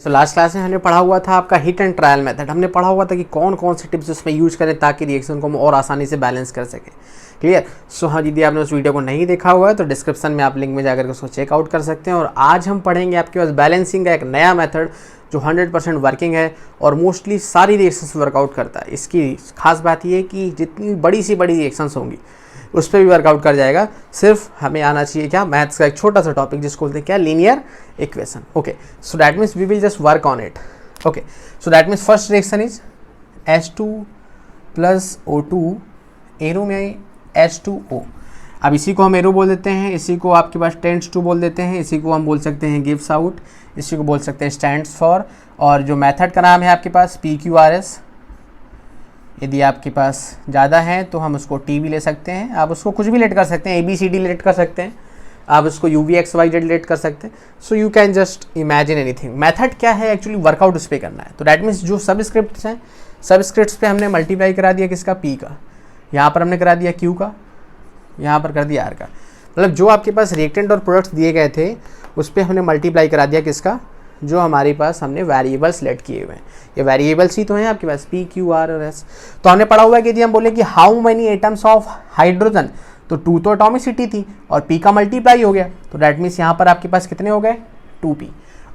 तो last class में हमने पढ़ा हुआ था आपका हिट एंड ट्रायल मेथड। हमने पढ़ा हुआ था कि कौन कौन से टिप्स उसमें यूज करें ताकि रिएक्शन को हम और आसानी से बैलेंस कर सकें। क्लियर। सो हाँ, यदि आपने उस वीडियो को नहीं देखा हुआ है तो डिस्क्रिप्शन में आप लिंक में जाकर उसको चेकआउट कर सकते हैं। और आज हम पढ़ेंगे आपके पास बैलेंसिंग का एक नया मेथड जो 100% वर्किंग है और मोस्टली सारी रिएक्शंस वर्कआउट करता है। इसकी खास बात यह है कि जितनी बड़ी सी बड़ी रिएक्शंस होंगी उस पर भी वर्कआउट कर जाएगा। सिर्फ हमें आना चाहिए क्या, मैथ्स का एक छोटा सा टॉपिक जिसको बोलते हैं क्या, linear equation. Okay, so that means we will just work on it. Okay, so that means first reaction is H2 plus O2 arrow में H2O। अब इसी को हम एरो बोल देते हैं, इसी को आपके पास टेंड्स टू बोल देते हैं, इसी को हम बोल सकते हैं गिव्स आउट, इसी को बोल सकते हैं स्टैंड्स फॉर। और जो मेथड का नाम है आपके पास PQRS। यदि आपके पास ज़्यादा है तो हम उसको T भी ले सकते हैं, आप उसको कुछ भी लेट कर सकते हैं, ABCD लेट कर सकते हैं, आप उसको UVXYZ लेट कर सकते हैं। So you can just imagine anything. Method क्या है, एक्चुअली वर्कआउट उस पर करना है। तो डैट मीन्स जो सब स्क्रिप्ट्स हैं, सब स्क्रिप्ट्स पे हमने मल्टीप्लाई करा दिया किसका, P का, यहाँ पर हमने करा दिया Q का, यहाँ पर कर दिया R का। मतलब जो आपके पास रिएक्टेंट और प्रोडक्ट्स दिए गए थे उस पर हमने मल्टीप्लाई करा दिया किसका, जो हमारे पास हमने वेरिएबल सेलेक्ट किए हुए हैं। ये वेरिएबल्स ही तो हैं आपके पास P, Q, R और S। तो हमने पढ़ा हुआ है कि यदि हम बोले कि how many atoms of hydrogen, तो 2 तो एटॉमिसिटी थी और P का मल्टीप्लाई हो गया, तो डैट मीन्स यहाँ पर आपके पास कितने हो गए, 2P।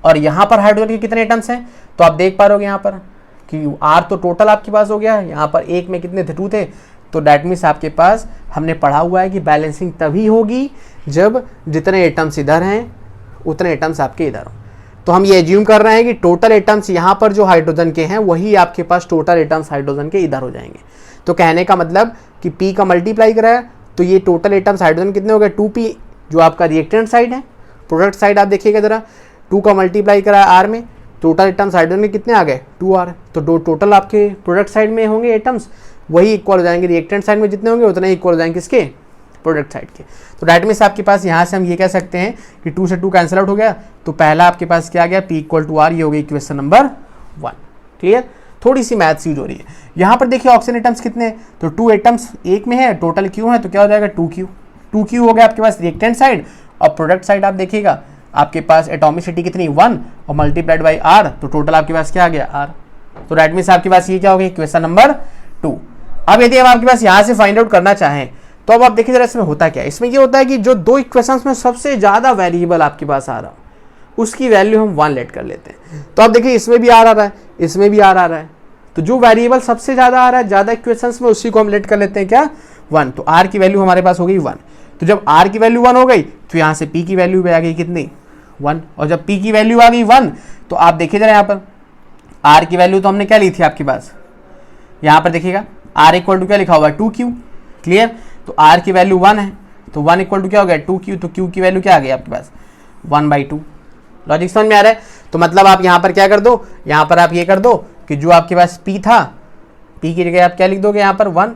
और यहाँ पर हाइड्रोजन के कितने एटम्स हैं, तो आप देख पा रहे हो यहाँ पर कि R तो टोटल आपके पास हो गया, यहाँ पर एक में कितने थे, 2 थे। तो डैट मीन्स आपके पास हमने पढ़ा हुआ है कि बैलेंसिंग तभी होगी जब जितने एटम्स इधर हैं उतने एटम्स आपके इधर हो। तो हम ये एज्यूम कर रहे हैं कि टोटल एटम्स यहाँ पर जो हाइड्रोजन के हैं वही आपके पास टोटल एटम्स हाइड्रोजन के इधर हो जाएंगे। तो कहने का मतलब कि P का मल्टीप्लाई कराया तो ये टोटल एटम्स हाइड्रोजन कितने हो गए, 2P जो आपका रिएक्टेंट साइड है। प्रोडक्ट साइड आप देखिएगा जरा, 2 का मल्टीप्लाई कराया R में, टोटल एटम्स हाइड्रोजन के कितने आ गए, 2R। तो टोटल आपके प्रोडक्ट साइड में होंगे एटम्स वही इक्वल हो जाएंगे, रिएक्टेंट साइड में जितने होंगे उतने इक्वल हो जाएंगे किसके, प्रोडक्ट साइड के। तो डैट मीन्स आपके पास यहाँ से हम ये कह सकते हैं कि 2 से 2 कैंसिल आउट हो गया, तो पहला आपके पास क्या आ गया, P इक्वल टू R, ये हो गई इक्वेशन नंबर 1। क्लियर। थोड़ी सी मैथ्स यूज हो रही है। यहाँ पर देखिए ऑक्सीजन एटम्स कितने हैं, तो 2 एटम्स एक में है, टोटल Q है, तो क्या हो जाएगा 2Q। 2Q हो गया आपके पास रिएक्टेंट साइड, और प्रोडक्ट साइड आप देखिएगा आपके पास एटॉमिसिटी कितनी 1 और मल्टीप्लाइड बाई R, तो टोटल आपके पास क्या आ गया R। तो डैट मीन्स आपके पास ये क्या हो गया, इक्वेशन नंबर 2। अब यदि हम आपके पास यहाँ से फाइंड आउट करना चाहें तो अब आप देखिए जरा इसमें होता क्या है। इसमें ये होता है कि जो 2 इक्वेशंस में सबसे ज़्यादा वेरिएबल आपके पास आ रहा उसकी वैल्यू हम 1 लेट कर लेते हैं। तो आप देखिए इसमें भी R आ रहा है, इसमें भी R आ रहा है, तो जो वेरिएबल सबसे ज़्यादा आ रहा है ज़्यादा इक्वेशंस में उसी को हम लेट कर लेते हैं क्या, 1। तो R की वैल्यू हमारे पास हो गई 1। तो जब R की वैल्यू 1 हो गई तो यहाँ से P की वैल्यू भी आ गई कितनी, 1। और जब P की वैल्यू आ गई 1 तो आप देखिए जरा यहाँ पर R की वैल्यू तो हमने क्या ली थी आपके पास, यहाँ पर देखिएगा R इक्वल टू क्या लिखा हुआ है, 2Q। क्लियर। तो R की वैल्यू 1 है, तो 1 इक्वल टू क्या हो गया, 2Q। तो Q की वैल्यू क्या आ गई आपके पास, 1/2। लॉजिक समझ में आ रहा है। तो मतलब आप यहाँ पर क्या कर दो, यहाँ पर आप ये कर दो कि जो आपके पास P था, P की जगह आप क्या लिख दोगे यहाँ पर 1,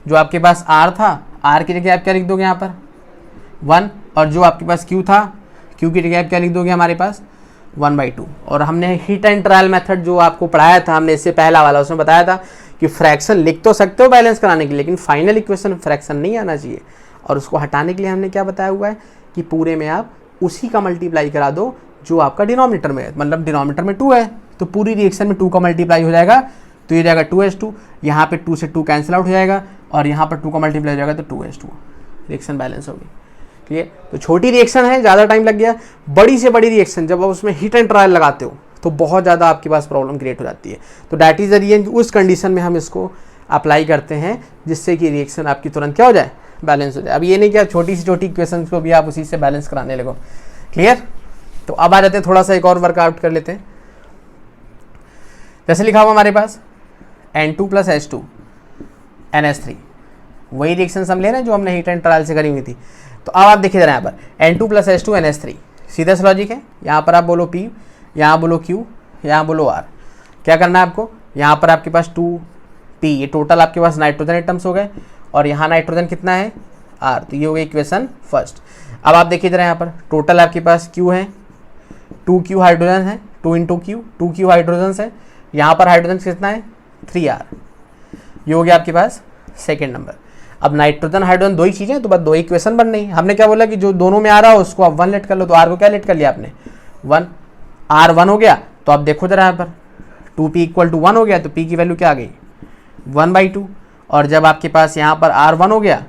जो आपके पास R था, R की जगह आप क्या लिख दोगे यहाँ पर 1, और जो आपके पास Q था, Q की जगह आप क्या लिख दोगे हमारे पास 1/2। और हमने हिट एंड ट्रायल मेथड जो आपको पढ़ाया था, हमने इससे पहला वाला, उसमें बताया था कि फ्रैक्शन लिख तो सकते हो बैलेंस कराने के लिए, लेकिन फाइनल इक्वेशन फ्रैक्शन नहीं आना चाहिए। और उसको हटाने के लिए हमने क्या बताया हुआ है कि पूरे में आप उसी का मल्टीप्लाई करा दो जो आपका डिनोमिनेटर में है। मतलब डिनोमिनेटर में 2 है तो पूरी रिएक्शन में 2 का मल्टीप्लाई हो जाएगा, तो ये जाएगा 2H2। यहाँ पे 2 से 2 कैंसिल आउट हो जाएगा और यहाँ पर 2 का मल्टीप्लाई हो जाएगा तो 2H2, रिएक्शन बैलेंस होगी। क्लियर। तो छोटी रिएक्शन है, ज़्यादा टाइम लग गया। बड़ी से बड़ी रिएक्शन जब आप उसमें हिट एंड ट्रायल लगाते हो तो बहुत ज़्यादा आपके पास प्रॉब्लम क्रिएट हो जाती है। तो डैट इज़ द रीजन, उस कंडीशन में हम इसको अप्लाई करते हैं जिससे कि रिएक्शन आपकी तुरंत क्या हो जाए, बैलेंस हो जाए। अब ये नहीं कि आप छोटी से छोटी इक्वेशन को भी आप उसी से बैलेंस कराने लगो। क्लियर। तो अब आ जाते हैं, थोड़ा सा एक और वर्कआउट कर लेते हैं। जैसे लिखा हुआ हमारे पास N2 प्लस H2 NH3, वही रिएक्शन हम ले रहे हैं जो हमने हीट एंड ट्रायल से करी हुई थी। तो अब आप देखिए जरा यहाँ पर N2 प्लस H2 NH3, सीधा सा लॉजिक है। यहाँ पर आप बोलो P, यहाँ बोलो Q, यहाँ बोलो R। क्या करना है आपको, यहाँ पर आपके पास 2P, ये टोटल आपके पास नाइट्रोजन एटम्स हो गए, और यहाँ नाइट्रोजन कितना है R, तो ये हो गई इक्वेशन फर्स्ट। अब आप देखिए जरा यहाँ पर टोटल आपके पास Q है, 2Q हाइड्रोजन है, 2 इंटू Q, 2Q हाइड्रोजन है। यहाँ पर हाइड्रोजन कितना है 3R, ये हो गया आपके पास सेकेंड नंबर। अब नाइट्रोजन हाइड्रोजन 2 ही चीज़ें, तो बस 2 इक्वेशन बन रही। हमने क्या बोला कि जो दोनों में आ रहा हो उसको आप 1 लेट कर लो, तो R को क्या लेट कर लिया आपने 1, R 1 हो गया, तो आप देखो जरा यहाँ पर 2p इक्वल टू 1 हो गया, तो p की वैल्यू क्या आ गई 1/2। और जब आपके पास यहाँ पर r 1 हो गया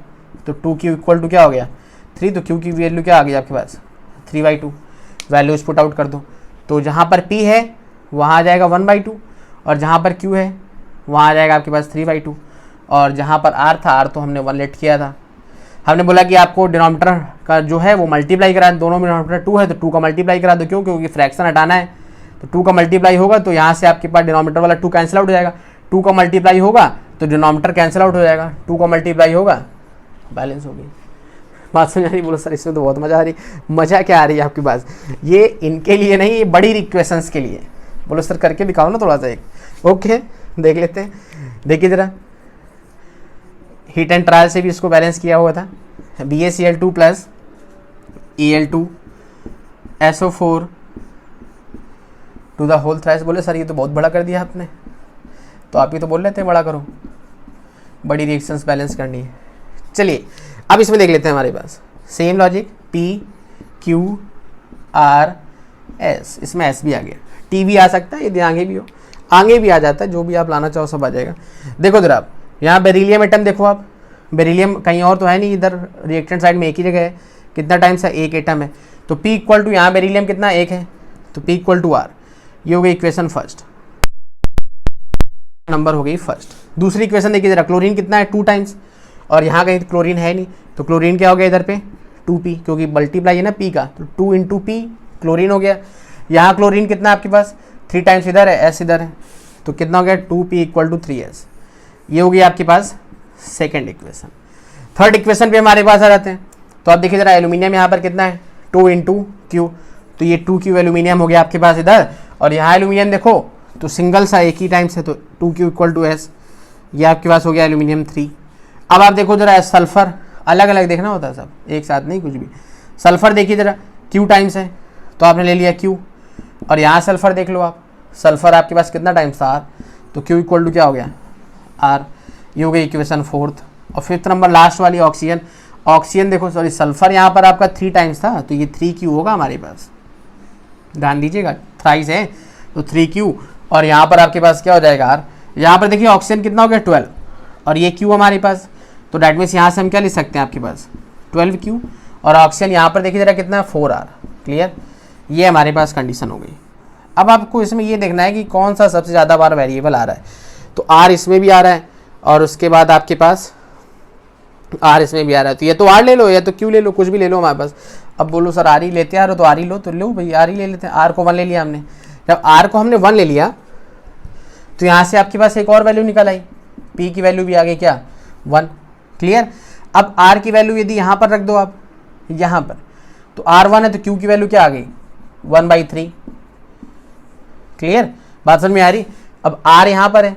तो 2q इक्वल टू क्या हो गया 3, तो q की वैल्यू क्या आ गई आपके पास 3/2। वैल्यूज पुट आउट कर दो, तो जहाँ पर p है वहाँ आ जाएगा 1/2, और जहाँ पर q है वहाँ आ जाएगा आपके पास 3/2, और जहाँ पर r था, r तो हमने 1 लेट किया था। हमने बोला कि आपको डिनोमिनेटर का जो है वो मल्टीप्लाई करा, दोनों में डिनोमिनेटर 2 है तो 2 का मल्टीप्लाई करा दो। क्यों? क्योंकि फ्रैक्शन हटाना है, तो 2 का मल्टीप्लाई होगा तो यहाँ से आपके पास डिनोमिनेटर वाला 2 कैंसिल आउट हो जाएगा, 2 का मल्टीप्लाई होगा तो डिनोमिनेटर कैंसिल आउट हो जाएगा, 2 का मल्टीप्लाई होगा, बैलेंस होगी। बात समझ आ रही? बोलो सर इसमें तो बहुत मज़ा आ रही। मज़ा क्या आ रही है आपके पास? ये इनके लिए नहीं, ये बड़ी इक्वेशंस के लिए। बोलो सर करके दिखाओ ना थोड़ा सा एक। ओके देख लेते हैं, देखिए ज़रा, हीट एंड ट्रायल से भी इसको बैलेंस किया हुआ था। BaCl2 plus Al2 SO4 to the whole thrice. बोले सर ये तो बहुत बड़ा कर दिया आपने, तो आप ही तो बोल रहे थे बड़ा करो, बड़ी रिएक्शंस बैलेंस करनी है। चलिए अब इसमें देख लेते हैं, हमारे पास same logic P Q R S, इसमें S भी आ गया, T भी आ सकता है, यदि आगे भी हो, आगे भी आ जाता है, जो भी आप लाना चाहो सब आ जाएगा। देखो जरा आप यहाँ बेरिलियम एटम देखो, आप बेरिलियम कहीं और तो है नहीं, इधर रिएक्टेंट साइड में एक ही जगह है, कितना टाइम्स है, एक एटम है, तो P इक्वल टू यहाँ बेरिलियम कितना, एक है, तो P इक्वल टू R। ये हो गई इक्वेशन फर्स्ट, नंबर हो गई फर्स्ट। दूसरी इक्वेशन देखिए जरा, क्लोरीन कितना है 2 टाइम्स, और यहाँ कहीं क्लोरीन है नहीं, तो क्लोरीन क्या हो गया इधर पे 2p, क्योंकि मल्टीप्लाई है ना p का, तो 2 इंटू p क्लोरीन हो गया। यहाँ क्लोरीन कितना है आपके पास 3 टाइम्स, इधर है s इधर है, तो कितना हो गया 2p इक्वल टू 3s। ये हो गई आपके पास सेकेंड इक्वेशन। थर्ड इक्वेशन पे हमारे पास आ जाते हैं, तो आप देखिए जरा, एल्यूमिनियम यहाँ पर कितना है 2 इंटू क्यू, तो ये 2q एल्यूमिनियम हो गया आपके पास इधर, और यहाँ एल्यूमिनियम देखो तो सिंगल सा एक ही टाइम्स है, तो 2q इक्वल टू s, ये आपके पास हो गया एल्यूमिनियम 3। अब आप देखो जरा, सल्फर अलग अलग देखना होता है, सब एक साथ नहीं कुछ भी। सल्फर देखिए जरा, q टाइम्स है, तो आपने ले लिया q, और यहाँ सल्फर देख लो आप, सल्फर आपके पास कितना टाइम्स था r, तो q इक्वल टू क्या हो गया r। ये हो गई इक्वेशन फोर्थ। और फिफ्थ नंबर लास्ट वाली ऑक्सीजन, ऑक्सीजन देखो सॉरी सल्फर यहाँ पर आपका 3 टाइम्स था, तो ये 3q होगा हमारे पास, ध्यान दीजिएगा, थ्राइस है तो 3q, और यहाँ पर आपके पास क्या हो जाएगा r। यहाँ पर देखिए ऑक्सीजन कितना हो गया 12, और ये q हमारे पास, तो डैट मीन्स यहाँ से हम क्या लिख सकते हैं आपके पास 12q, और ऑक्सीजन यहाँ पर देखिए जरा कितना है 4r। क्लियर, ये हमारे पास कंडीशन हो गई। अब आपको इसमें ये देखना है कि कौन सा सबसे ज़्यादा बार वेरिएबल आ रहा है, तो r इसमें भी आ रहा है, और उसके बाद आपके पास r इसमें भी आ रहा है, तो ये तो r ले लो या तो q ले लो, कुछ भी ले लो हमारे पास। अब बोलो सर r ही लेते हैं, तो r ही लो, तो लो भाई r ही ले लेते हैं। r को 1 ले लिया हमने, जब r को हमने 1 ले लिया तो यहाँ से आपके पास एक और वैल्यू निकल आई, p की वैल्यू भी आ गई क्या 1। क्लियर, अब r की वैल्यू यदि यहाँ पर रख दो आप यहाँ पर, तो r1 है तो q की वैल्यू क्या आ गई 1/3। क्लियर, बात समझ में आ रही। अब r यहाँ पर है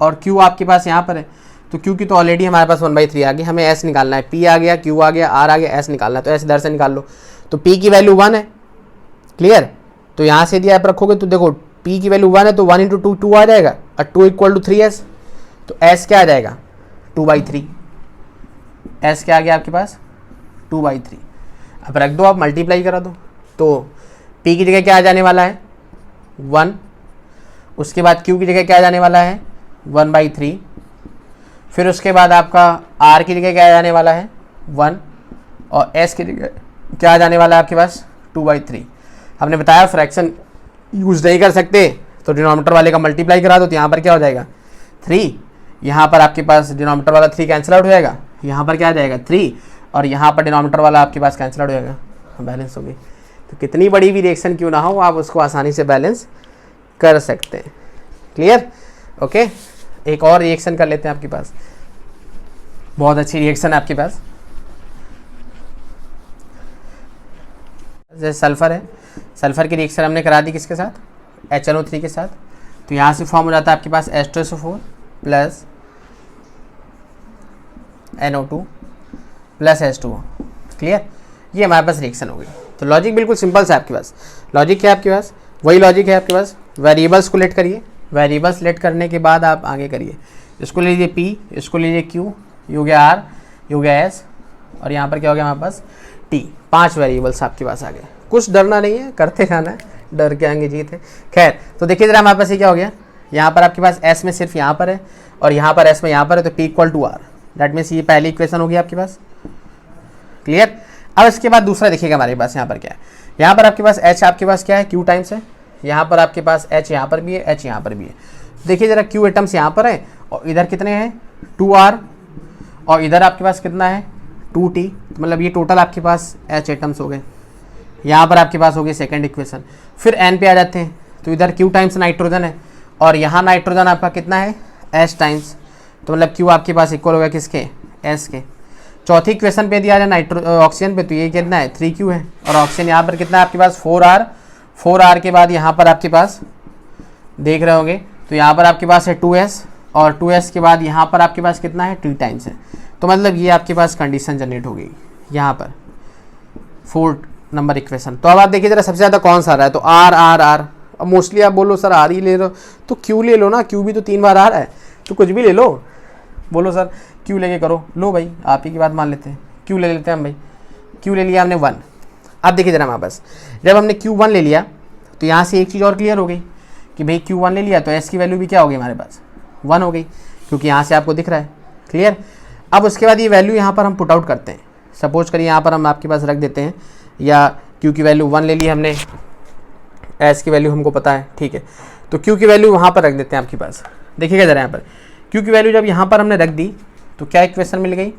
और q आपके पास यहाँ पर है, तो q की तो ऑलरेडी हमारे पास 1/3 आ गई, हमें s निकालना है, p आ गया, q आ गया, r आ गया, s निकालना है, तो s इधर से निकाल लो, तो p की वैल्यू 1 है। क्लियर, तो यहाँ से यदि आप रखोगे तो देखो p की वैल्यू 1 है तो 1 इंटू 2 2 आ जाएगा, और 2 इक्वल टू 3s, तो s क्या आ जाएगा 2/3। s क्या आ गया आपके पास 2/3। अब रख दो आप, मल्टीप्लाई करा दो, तो p की जगह क्या आ जाने वाला है 1, उसके बाद q की जगह क्या आ जाने वाला है 1/3, फिर उसके बाद आपका r की जगह क्या आ जाने वाला है 1, और s की जगह क्या आ जाने वाला है आपके पास 2/3। हमने बताया फ्रैक्शन यूज नहीं कर सकते तो डिनोमिनेटर वाले का मल्टीप्लाई करा दो, तो यहाँ पर क्या हो जाएगा 3, यहाँ पर आपके पास डिनोमिनेटर वाला 3 कैंसिल आउट हो जाएगा, यहाँ पर क्या आ जाएगा 3, और यहाँ पर डिनोमिनेटर वाला आपके पास कैंसिल आउट हो जाएगा, बैलेंस हो गई। तो कितनी बड़ी भी रिएक्शन क्यों ना हो, आप उसको आसानी से बैलेंस कर सकते हैं। Clear, okay. एक और रिएक्शन कर लेते हैं, आपके पास बहुत अच्छी रिएक्शन है आपके पास, जैसे सल्फर है, सल्फर की रिएक्शन हमने करा दी किसके साथ HNO3 के साथ, तो यहाँ से फॉर्म हो जाता है आपके पास H2SO4 plus NO2 plus H2O। Clear, ये हमारे पास रिएक्शन हो गई। तो लॉजिक बिल्कुल सिंपल सा है आपके पास। लॉजिक क्या है आपके पास, वही लॉजिक है आपके पास, वेरिएबल्स को लेट करिए, वेरिएबल्स सेलेक्ट करने के बाद आप आगे करिए, इसको ले लीजिए p, इसको ले लीजिए q, ये हो गया r, ये हो गया s, और यहाँ पर क्या हो गया हमारे पास t। 5 वेरिएबल्स आपके पास आ गए। कुछ डरना नहीं है, करते रहना है, डर के आगे जीत है। खैर, तो देखिए जरा हमारे पास ये क्या हो गया, यहाँ पर आपके पास एस में सिर्फ यहाँ पर है और यहाँ पर एस में यहाँ पर है, तो P equal to R, that means ये पहली इक्वेशन होगी आपके पास। क्लियर। अब इसके बाद दूसरा देखिएगा हमारे पास यहाँ पर क्या है, यहाँ पर आपके पास एच आपके पास क्या है, क्यू टाइम्स है, यहाँ पर आपके पास एच यहाँ पर भी है, एच यहाँ पर भी है। देखिए जरा क्यू एटम्स यहाँ पर है और इधर कितने हैं 2r और इधर आपके पास कितना है 2t, तो मतलब ये टोटल आपके पास एच एटम्स हो गए। यहाँ पर आपके पास हो गई सेकेंड इक्वेशन। फिर n पे आ जाते हैं, तो इधर q टाइम्स नाइट्रोजन है और यहाँ नाइट्रोजन आपका कितना है s टाइम्स, तो मतलब q आपके पास इक्वल हो गया किसके, s के। चौथी इक्वेशन पे दिया जाए ऑक्सीजन पे, तो ये कितना है 3q है और ऑक्सीजन यहाँ पर कितना है आपके पास 4r के बाद यहाँ पर आपके पास देख रहे होंगे, तो यहाँ पर आपके पास है 2s और 2s के बाद यहाँ पर आपके पास कितना है t टाइम्स है। तो मतलब ये आपके पास कंडीशन जनरेट हो गई यहाँ पर 4 नंबर इक्वेशन। तो अब आप देखिए जरा सबसे ज़्यादा कौन सा आ रहा है, तो आर आर आर। अब मोस्टली आप बोलो सर आर ही ले लो, तो क्यू ले लो ना, क्यू भी तो 3 बार आ रहा है, तो कुछ भी ले लो। बोलो सर क्यू लेके करो, लो भाई आप ही की बात मान लेते हैं, क्यू ले लेते हैं हम भाई। क्यू ले लिया हमने 1। अब देखिए जरा हमारे पास जब हमने Q1 ले लिया तो यहाँ से एक चीज़ और क्लियर हो गई कि भाई Q1 ले लिया तो S की वैल्यू भी क्या हो गई हमारे पास 1 हो गई, क्योंकि यहाँ से आपको दिख रहा है। क्लियर। अब उसके बाद ये वैल्यू यहाँ पर हम पुट आउट करते हैं। सपोज करिए यहाँ पर हम आपके पास रख देते हैं, या Q की वैल्यू 1 ले ली हमने, S की वैल्यू हमको पता है, ठीक है, तो Q की वैल्यू वहाँ पर रख देते हैं आपके पास। देखिएगा ज़रा यहाँ पर Q की वैल्यू जब यहाँ पर हमने रख दी तो क्या इक्वेशन मिल गई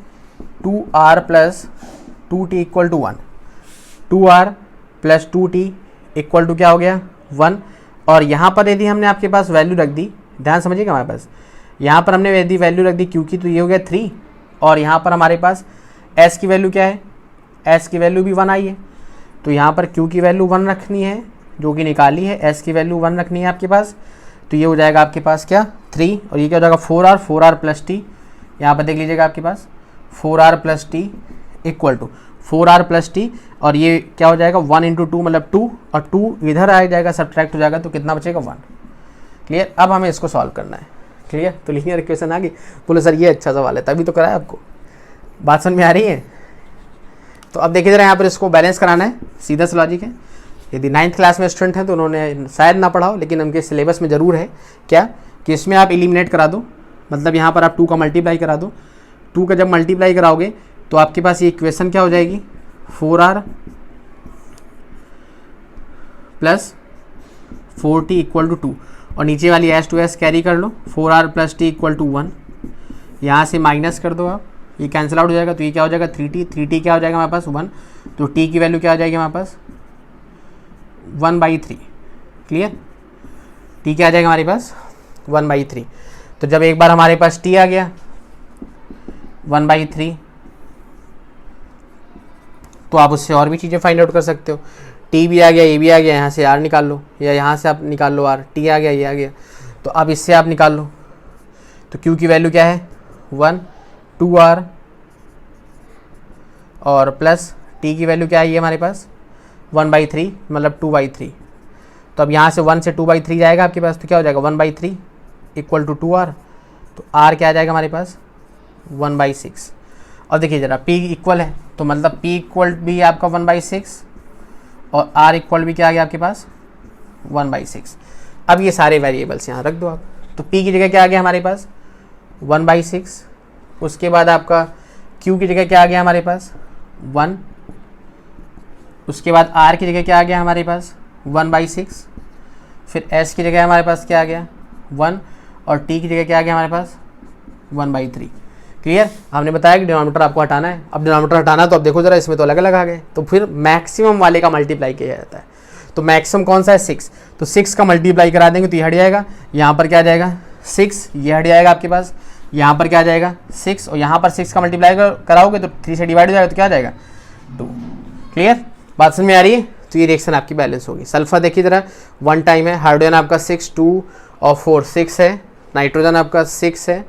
2r plus 2t equal to 1, 2r plus 2t equal to क्या हो गया 1। और यहाँ पर यदि हमने आपके पास वैल्यू रख दी, ध्यान समझिएगा हमारे पास यहाँ पर हमने यदि वैल्यू रख दी Q की, तो ये हो गया 3 और यहाँ पर हमारे पास S की वैल्यू क्या है, S की वैल्यू भी 1 आई है, तो यहाँ पर Q की वैल्यू 1 रखनी है जो कि निकाली है, S की वैल्यू 1 रखनी है आपके पास, तो ये हो जाएगा आपके पास क्या 3 और ये क्या हो जाएगा 4r प्लस टी। यहाँ पर देख लीजिएगा आपके पास 4r plus T equal to 4r plus T और ये क्या हो जाएगा 1 इंटू 2 मतलब 2 और 2 इधर आ जाएगा सब्ट्रैक्ट हो जाएगा, तो कितना बचेगा 1। क्लियर। अब हमें इसको सॉल्व करना है। क्लियर। तो लीनियर इक्वेशन आ गई। बोलो सर ये अच्छा सवाल है, तभी तो कराया आपको, बात समझ में आ रही है। तो अब देखिए जरा यहाँ पर इसको बैलेंस कराना है, सीधा सा लॉजिक है। यदि 9th क्लास में स्टूडेंट हैं तो उन्होंने शायद ना पढ़ा हो, लेकिन उनके सिलेबस में ज़रूर है क्या कि इसमें आप एलिमिनेट करा दो, मतलब यहाँ पर आप 2 का मल्टीप्लाई करा दो। 2 का जब मल्टीप्लाई कराओगे तो आपके पास ये इक्वेशन क्या हो जाएगी 4r plus 4t equal to 2 और नीचे वाली s टू s कैरी कर लो, 4r plus T equal to 1। यहाँ से माइनस कर दो आप, ये कैंसिल आउट हो जाएगा, तो ये क्या हो जाएगा 3t क्या हो जाएगा हमारे पास 1, तो t की वैल्यू क्या हो जाएगी हमारे पास 1/3। क्लियर। t क्या आ जाएगा हमारे पास 1/3। तो जब एक बार हमारे पास t आ गया 1/3, तो आप उससे और भी चीज़ें फाइंड आउट कर सकते हो। t भी आ गया, ये भी आ गया, यहाँ से r निकाल लो, या यहाँ से आप निकाल लो r, t आ गया, ये आ गया, तो अब इससे आप निकाल लो। तो q की वैल्यू क्या है 1, 2r और प्लस t की वैल्यू क्या है ये हमारे पास 1/3 मतलब 2/3। तो अब यहाँ से 1 से 2/3 जाएगा आपके पास, तो क्या हो जाएगा 1/3 इक्वल टू 2r, तो r क्या आ जाएगा हमारे पास 1/6। और देखिए ज़रा p इक्वल है, तो मतलब p इक्वल भी आपका 1/6 और r इक्वल भी क्या आ गया आपके पास 1/6। अब ये सारे वेरिएबल्स यहाँ रख दो आप, तो p की जगह क्या आ गया हमारे पास 1/6, उसके बाद आपका q की जगह क्या आ गया हमारे पास 1, उसके बाद r की जगह क्या आ गया हमारे पास 1/6, फिर s की जगह हमारे पास क्या आ गया 1 और t की जगह क्या आ गया हमारे पास 1/3। क्लियर। हमने बताया कि डिनोमिनेटर आपको हटाना है। अब डिनोमिनेटर हटाना, तो अब देखो जरा इसमें तो अलग अलग आ गए, तो फिर मैक्सिमम वाले का मल्टीप्लाई किया जाता है। तो मैक्सिमम कौन सा है 6, तो 6 का मल्टीप्लाई करा देंगे तो ये हट जाएगा, यहाँ पर क्या आ जाएगा 6, ये हट जाएगा आपके पास, यहाँ पर क्या आ जाएगा 6 और यहाँ पर 6 का मल्टीप्लाई कराओगे तो 3 से डिवाइड हो जाएगा, तो क्या आ जाएगा 2। क्लियर। बात समझ में आ रही है। तो ये रिएक्शन आपकी बैलेंस होगी। सल्फर देखिए जरा 1 टाइम है, हाइड्रोजन आपका 6, 2 और 4 6 है, नाइट्रोजन आपका 6 है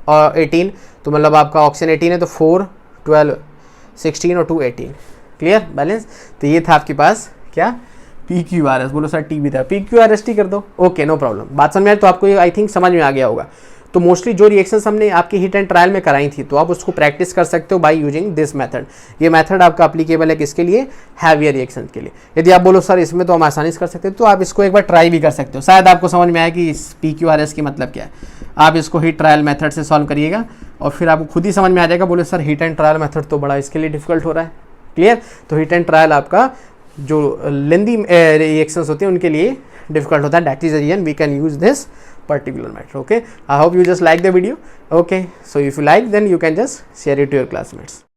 और 18, तो मतलब आपका ऑक्सीजन 18 है, तो 4 12 16 और 2 18। Clear balance. तो ये था आपके पास क्या PQRS। बोलो सर टी भी था, PQRST कर दो, ओके नो प्रॉब्लम। बात समझ में आए तो आपको ये आई थिंक समझ में आ गया होगा। तो मोस्टली जो रिएक्शंस हमने आपकी हीट एंड ट्रायल में कराई थी, तो आप उसको प्रैक्टिस कर सकते हो बाय यूजिंग दिस मेथड। ये मेथड आपका अप्लीकेबल है किसके लिए? हैवियर रिएक्शन के लिए। यदि आप बोलो सर इसमें तो हम आसानी से कर सकते हो, तो आप इसको एक बार ट्राई भी कर सकते हो। शायद आपको समझ में आया कि इस PQRS की मतलब क्या है। आप इसको हीट ट्रायल मेथड से सॉल्व करिएगा और फिर आपको खुद ही समझ में आ जाएगा। बोले sir heat and trial method तो बड़ा इसके लिए डिफिकल्ट हो रहा है। क्लियर? तो हीट एंड ट्रायल आपका जो लेंदी रिएक्शंस होते हैं उनके लिए डिफिकल्ट होता है। That is the reason we can use this particular method. Okay, I hope you just like the video. Okay, so if you like, then you can just share it to your classmates.